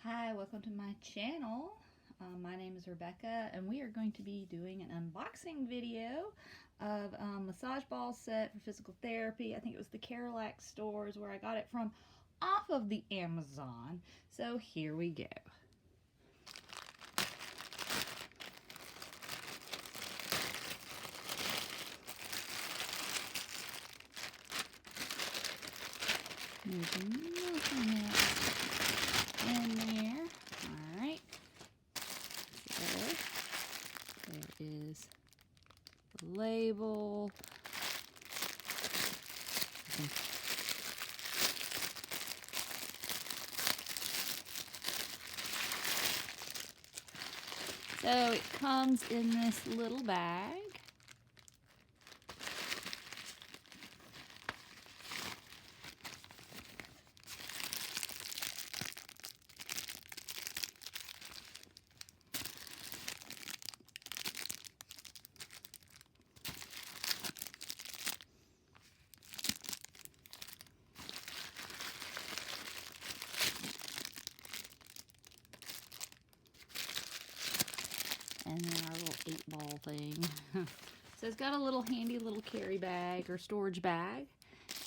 Hi, welcome to my channel. My name is Rebecca and we are going to be doing an unboxing video of a massage ball set for physical therapy. I think it was the Carilac stores where I got it from off of the Amazon. So here we go. There's nothing else in there. Alright. So there is the label. So it comes in this little bag. And then our little 8-ball thing. So it's got a little handy little carry bag or storage bag.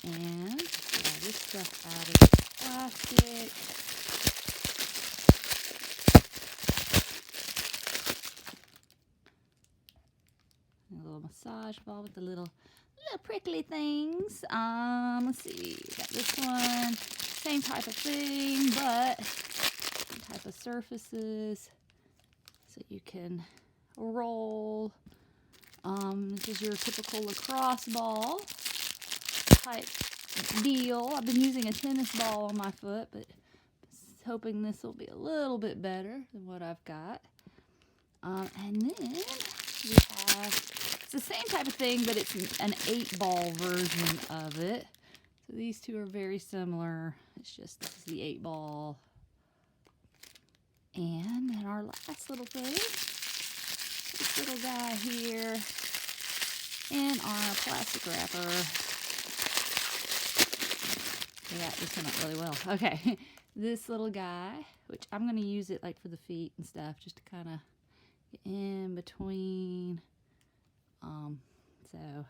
And get all this stuff out of the plastic. A little massage ball with the little prickly things. Let's see. Got this one. Same type of thing, but different type of surfaces. So you can roll. This is your typical lacrosse ball type deal. I've been using a tennis ball on my foot, but hoping this will be a little bit better than what I've got. And then we have, it's the same type of thing, but it's an 8-ball version of it. So these two are very similar. It's just this is the 8-ball. And then our last little thing, this little guy here in our plastic wrapper. Yeah, this came out really well. Okay, this little guy, which I'm going to use it like for the feet and stuff, just to kind of get in between. So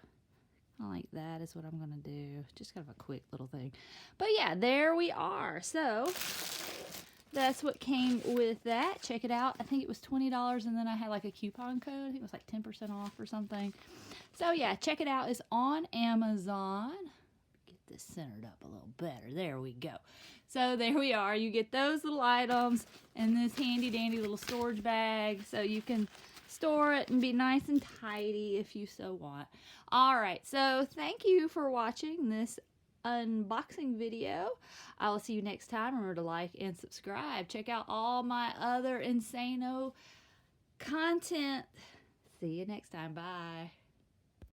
like that is what I'm going to do. Just kind of a quick little thing. But yeah, there we are. So that's what came with that. Check it out. I think it was $20 and then I had like a coupon code. I think it was like 10% off or something. So yeah, check it out. It's on Amazon. Get this centered up a little better. There we go. So there we are. You get those little items in this handy dandy little storage bag so you can store it and be nice and tidy if you so want. All right. So thank you for watching this unboxing video. I will see you next time. Remember to like and subscribe. Check out all my other Insano content. See you next time. Bye.